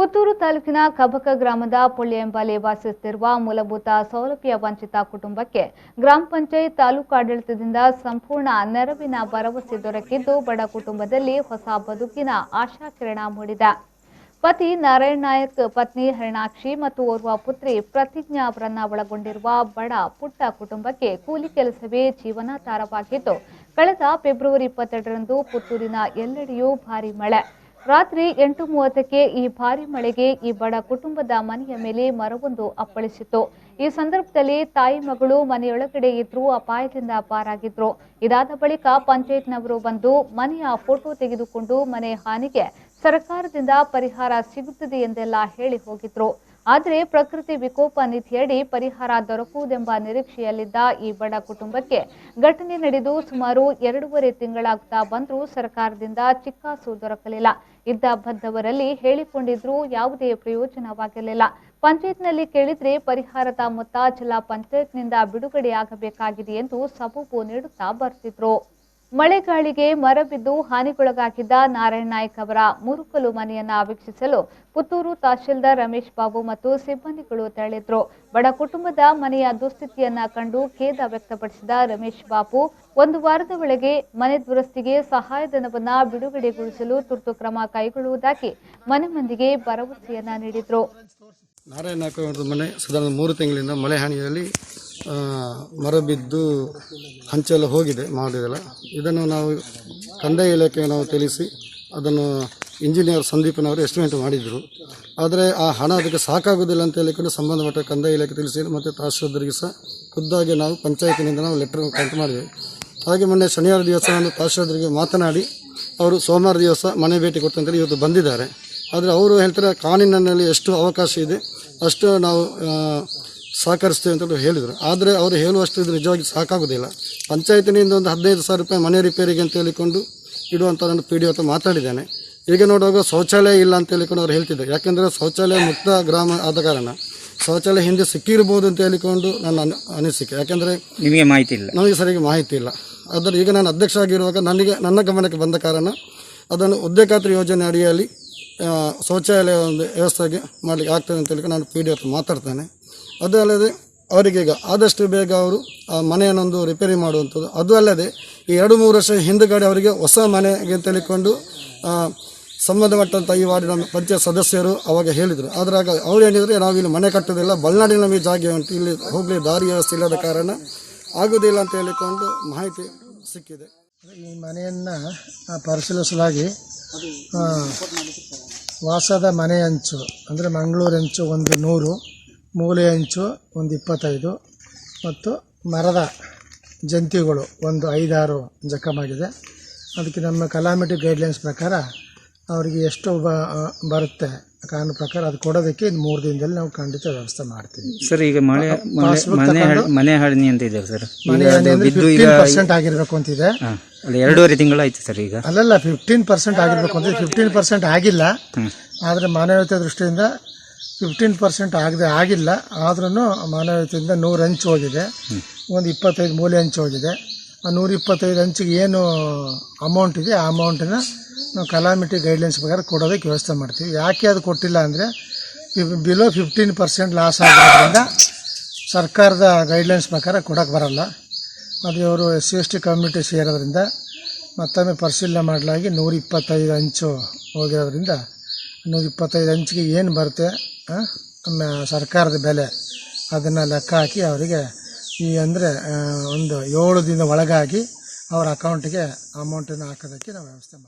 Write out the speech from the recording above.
ಪುತ್ತೂರು ತಾಲೂಕಿನ ಕಬಕ ಗ್ರಾಮದ ಪೊಳ್ಳಿ ಎಂಬಲ್ಲಿ ವಾಸಿಸುತ್ತಿರುವ ಮೂಲಭೂತ ಸೌಲಭ್ಯ ವಂಚಿತ ಕುಟುಂಬಕ್ಕೆ ಗ್ರಾಮ ಪಂಚಾಯತ್ ತಾಲೂಕು ಆಡಳಿತದಿಂದ ಸಂಪೂರ್ಣ ನೆರವಿನ ಭರವಸೆ ದೊರಕಿದ್ದು ಬಡ ಕುಟುಂಬದಲ್ಲಿ ಹೊಸ ಬದುಕಿನ ಆಶಾಕಿರಣ ಮೂಡಿದೆ. ಪತಿ ನಾರಾಯಣ ನಾಯಕ್, ಪತ್ನಿ ಹರಿಣಾಕ್ಷಿ ಮತ್ತು ಓರ್ವ ಪುತ್ರಿ ಪ್ರತಿಜ್ಞಾ ಅವರನ್ನ ಒಳಗೊಂಡಿರುವ ಬಡ ಪುಟ್ಟ ಕುಟುಂಬಕ್ಕೆ ಕೂಲಿ ಕೆಲಸವೇ ಜೀವನಾಧಾರವಾಗಿದ್ದು, ಕಳೆದ ಫೆಬ್ರವರಿ 22ರಂದು ಪುತ್ತೂರಿನ ಎಲ್ಲೆಡೆಯೂ ಭಾರೀ ಮಳೆ. ರಾತ್ರಿ 8:30ಕ್ಕೆ ಈ ಭಾರೀ ಮಳೆಗೆ ಈ ಬಡ ಕುಟುಂಬದ ಮನೆಯ ಮೇಲೆ ಮರವೊಂದು ಅಪ್ಪಳಿಸಿತು. ಈ ಸಂದರ್ಭದಲ್ಲಿ ತಾಯಿ ಮಗಳು ಮನೆಯೊಳಗಡೆ ಇದ್ರೂ ಅಪಾಯದಿಂದ ಪಾರಾಗಿದ್ರು. ಇದಾದ ಬಳಿಕ ಪಂಚಾಯತ್ನವರು ಬಂದು ಮನೆಯ ಫೋಟೋ ತೆಗೆದುಕೊಂಡು ಮನೆ ಹಾನಿಗೆ ಸರ್ಕಾರದಿಂದ ಪರಿಹಾರ ಸಿಗುತ್ತದೆ ಎಂದೆಲ್ಲ ಹೇಳಿ ಹೋಗಿದ್ರು. ಆದರೆ ಪ್ರಕೃತಿ ವಿಕೋಪ ನಿಧಿಯಡಿ ಪರಿಹಾರ ದೊರಕುವುದೆಂಬ ನಿರೀಕ್ಷೆಯಲ್ಲಿದ್ದ ಈ ಬಡ ಕುಟುಂಬಕ್ಕೆ ಘಟನೆ ನಡೆದು ಸುಮಾರು 2.5 ತಿಂಗಳಾಗುತ್ತಾ ಬಂದರೂ ಸರ್ಕಾರದಿಂದ ಚಿಕ್ಕಾಸು ದೊರಕಲಿಲ್ಲ. ಇದ್ದ ಬದ್ದವರಲ್ಲಿ ಹೇಳಿಕೊಂಡಿದ್ರೂ ಯಾವುದೇ ಪ್ರಯೋಜನವಾಗಿರಲಿಲ್ಲ. ಪಂಚಾಯತ್ನಲ್ಲಿ ಕೇಳಿದ್ರೆ ಪರಿಹಾರದ ಮೊತ್ತ ಜಿಲ್ಲಾ ಪಂಚಾಯತ್ನಿಂದ ಬಿಡುಗಡೆಯಾಗಬೇಕಾಗಿದೆ ಎಂದು ಸಬೂಬು ನೀಡುತ್ತಾ ಬರ್ತಿದ್ರು. ಮಳೆಗಾಳಿಗೆ ಮರ ಬಿದ್ದು ಹಾನಿಗೊಳಗಾಗಿದ್ದ ನಾರಾಯಣ ನಾಯಕ್ ಅವರ ಮುರುಕಲು ಮನೆಯನ್ನ ವೀಕ್ಷಿಸಲು ಪುತ್ತೂರು ತಹಶೀಲ್ದಾರ್ ರಮೇಶ್ ಬಾಬು ಮತ್ತು ಸಿಬ್ಬಂದಿಗಳು ತೆರಳಿದ್ರು. ಬಡ ಕುಟುಂಬದ ಮನೆಯ ದುಸ್ಥಿತಿಯನ್ನ ಕಂಡು ಖೇದ ವ್ಯಕ್ತಪಡಿಸಿದ ರಮೇಶ್ ಬಾಬು 1 ವಾರದ ಒಳಗೆ ಮನೆ ದುರಸ್ತಿಗೆ ಸಹಾಯಧನವನ್ನ ಬಿಡುಗಡೆಗೊಳಿಸಲು ತುರ್ತು ಕ್ರಮ ಕೈಗೊಳ್ಳುವುದಾಗಿ ಮನೆ ಮಂದಿಗೆ ಭರವಸೆಯನ್ನ ನೀಡಿದ್ರು. ನಾರಾಯಣ ನಾಯಕ್ ಅವರ ಮನೆ ಸಾಧಾರಣ 3 ತಿಂಗಳಿಂದ ಮಳೆ ಹಾನಿಯಲ್ಲಿ ಮರ ಬಿದ್ದು ಹಂಚೆಲ್ಲ ಹೋಗಿದೆ ಮಾಡಿದೆಲ್ಲ. ಇದನ್ನು ನಾವು ಕಂದಾಯ ಇಲಾಖೆಗೆ ನಾವು ತಿಳಿಸಿ ಅದನ್ನು ಇಂಜಿನಿಯರ್ ಸಂದೀಪನವರು ಎಸ್ಟಿಮೇಟ್ ಮಾಡಿದರು. ಆದರೆ ಆ ಹಣ ಅದಕ್ಕೆ ಸಾಕಾಗೋದಿಲ್ಲ ಅಂತ ಹೇಳಿಕೊಂಡು ಸಂಬಂಧಪಟ್ಟ ಕಂದಾಯ ಇಲಾಖೆ ತಿಳಿಸಿ ಮತ್ತು ತಹಶೀಲ್ದಾರ್ಗೆ ಸಹ ಖುದ್ದಾಗಿ ನಾವು ಪಂಚಾಯತಿನಿಂದ ನಾವು ಲೆಟರ್ ಕಂತು ಮಾಡಿದ್ವಿ. ಹಾಗೆ ಮೊನ್ನೆ ಶನಿವಾರ ದಿವಸ ನಾನು ತಹಶೀಲ್ದಾರ್ಗೆ ಮಾತನಾಡಿ ಅವರು ಸೋಮವಾರ ದಿವಸ ಮನೆ ಭೇಟಿ ಕೊಟ್ಟಂತೇಳಿ ಇವತ್ತು ಬಂದಿದ್ದಾರೆ. ಆದರೆ ಅವರು ಹೇಳ್ತಾರೆ ಕಾನೂನಿನಲ್ಲಿ ಎಷ್ಟು ಅವಕಾಶ ಇದೆ ಅಷ್ಟು ನಾವು ಸಹಕರಿಸ್ತೇವೆ ಅಂತ ಹೇಳಿದರು. ಆದರೆ ಅವರು ಹೇಳುವಷ್ಟು ಇದು ನಿಜವಾಗಿ ಸಾಕಾಗೋದಿಲ್ಲ. ಪಂಚಾಯತಿನಿಂದ ಒಂದು 15,000 ರೂಪಾಯಿ ಮನೆ ರಿಪೇರಿಗೆ ಅಂತ ಹೇಳಿಕೊಂಡು ಇಡುವಂಥ ನಾನು PDO ಹತ್ರ ಮಾತಾಡಿದ್ದೇನೆ. ಈಗ ನೋಡುವಾಗ ಶೌಚಾಲಯ ಇಲ್ಲ ಅಂತ ಹೇಳಿಕೊಂಡು ಅವ್ರು ಹೇಳ್ತಿದ್ದಾರೆ. ಯಾಕೆಂದರೆ ಶೌಚಾಲಯ ಮುಕ್ತ ಗ್ರಾಮ ಆದ ಕಾರಣ ಶೌಚಾಲಯ ಹಿಂದೆ ಸಿಕ್ಕಿರ್ಬೋದು ಅಂತ ಹೇಳಿಕೊಂಡು ನನ್ನ ಅನಿಸಿಕೆ. ಯಾಕೆಂದರೆ ನಿಮಗೆ ಮಾಹಿತಿ ಇಲ್ಲ, ನನಗೆ ಸರಿಯಾಗಿ ಮಾಹಿತಿ ಇಲ್ಲ. ಆದರೆ ಈಗ ನಾನು ಅಧ್ಯಕ್ಷ ಆಗಿರುವಾಗ ನನ್ನ ಗಮನಕ್ಕೆ ಬಂದ ಕಾರಣ ಅದನ್ನು ಹುದ್ದೆ ಖಾತ್ರಿ ಯೋಜನೆ ಅಡಿಯಲ್ಲಿ ಶೌಚಾಲಯ ಒಂದು ವ್ಯವಸ್ಥೆಗೆ ಮಾಡಲಿಕ್ಕೆ ಆಗ್ತದೆ ಅಂತ ಹೇಳಿ ನಾನು PDO ಹತ್ರ ಮಾತಾಡ್ತೇನೆ. ಅದು ಅಲ್ಲದೆ ಅವರಿಗೆ ಈಗ ಆದಷ್ಟು ಬೇಗ ಅವರು ಆ ಮನೆಯನ್ನೊಂದು ರಿಪೇರಿ ಮಾಡುವಂಥದ್ದು. ಅದು ಅಲ್ಲದೆ ಈ 2-3 ವರ್ಷ ಹಿಂದುಗಡೆ ಅವರಿಗೆ ಹೊಸ ಮನೆಗೆ ಅಂತ ಹೇಳಿಕೊಂಡು ಸಂಬಂಧಪಟ್ಟಂಥ ಈ ವಾರ್ಡಿನ ಪಂಚಾಯತ್ ಸದಸ್ಯರು ಅವಾಗ ಹೇಳಿದರು. ಆದರೆ ಆಗ ಅವ್ರು ಏನಿದ್ರೆ ನಾವು ಇಲ್ಲಿ ಮನೆ ಕಟ್ಟೋದಿಲ್ಲ, ಬಲ್ನಾಡಿನ ನಮಗೆ ಜಾಗ ಉಂಟು, ಇಲ್ಲಿ ಹೋಗಲಿ ದಾರಿ ವ್ಯವಸ್ಥೆ ಇಲ್ಲದ ಕಾರಣ ಆಗೋದಿಲ್ಲ ಅಂತ ಹೇಳಿಕೊಂಡು ಮಾಹಿತಿ ಸಿಕ್ಕಿದೆ. ಈ ಮನೆಯನ್ನು ಪರಿಶೀಲಿಸಲಾಗಿ ವಾಸದ ಮನೆ ಅಂಚು ಅಂದರೆ ಮಂಗಳೂರು ಅಂಚು ಒಂದು 100, ಮೂಲೆ ಅಂಚು ಒಂದು 25 ಮತ್ತು ಮರದ ಜಂತಿಗಳು ಒಂದು 5-6 ಜಖಮಾಗಿದೆ. ಅದಕ್ಕೆ ನಮ್ಮ ಕಲಾಮಿಟಿ ಗೈಡ್ಲೈನ್ಸ್ ಪ್ರಕಾರ ಅವರಿಗೆ ಎಷ್ಟು ಬರುತ್ತೆ ಕಾನೂನು ಪ್ರಕಾರ ಅದು ಕೊಡೋದಕ್ಕೆ 3 ದಿನದಲ್ಲಿ ನಾವು ಖಂಡಿತ ವ್ಯವಸ್ಥೆ ಮಾಡ್ತೀವಿ. ಸರ್, ಈಗ ಮನೆ ಹಾನಿ ಅಂತ ಇದೆ ಸರ್, ಮನೆ ಹಾನಿ ಅಂದರೆ 15% ಆಗಿರಬೇಕು ಅಂತಿದೆ. 2.5 ತಿಂಗಳಾಯ್ತು ಸರ್. ಈಗ ಅಲ್ಲಲ್ಲ 15% ಆಗಿರಬೇಕು ಅಂತಿದೆ. 15% ಆಗಿಲ್ಲ. ಆದರೆ ಮಾನವೀಯತೆ ದೃಷ್ಟಿಯಿಂದ 15% ಆಗಿಲ್ಲ. ಆದ್ರೂ ಮಾನವೀಯತೆಯಿಂದ 100 ಅಂಚು ಹೋಗಿದೆ, ಒಂದು 25 ಮೂಲೆ ಅಂಚು ಹೋಗಿದೆ. ಆ 125 ಅಂಚಿಗೆ ಏನು ಅಮೌಂಟ್ ಇದೆ ಆ ಅಮೌಂಟನ್ನು ನಾವು ಕಲಾಮಿಟಿ ಗೈಡ್ಲೈನ್ಸ್ ಪ್ರಕಾರ ಕೊಡೋದಕ್ಕೆ ವ್ಯವಸ್ಥೆ ಮಾಡ್ತೀವಿ. ಯಾಕೆ ಅದು ಕೊಟ್ಟಿಲ್ಲ ಅಂದರೆ ಬಿಲೋ 15% ಲಾಸ್ ಆಗೋದ್ರಿಂದ ಸರ್ಕಾರದ ಗೈಡ್ಲೈನ್ಸ್ ಪ್ರಕಾರ ಕೊಡೋಕ್ಕೆ ಬರಲ್ಲ. ಅದು ಇವರು SC/ST ಕಮ್ಯುನಿಟಿ ಸೇರೋದ್ರಿಂದ ಮತ್ತೊಮ್ಮೆ ಪರಿಶೀಲನೆ ಮಾಡಲಾಗಿ 125 ಅಂಚು ಹೋಗಿರೋದ್ರಿಂದ 125 ಅಂಚಿಗೆ ಏನು ಬರುತ್ತೆ ಸರ್ಕಾರದ ಬೆಲೆ ಅದನ್ನು ಲೆಕ್ಕ ಹಾಕಿ ಅವರಿಗೆ ಅಂದರೆ ಒಂದು 7 ದಿನ ಒಳಗಾಗಿ ಅವರ ಅಕೌಂಟಿಗೆ ಅಮೌಂಟನ್ನು ಹಾಕೋದಕ್ಕೆ ನಾವು ವ್ಯವಸ್ಥೆ ಮಾಡ್ತೀವಿ.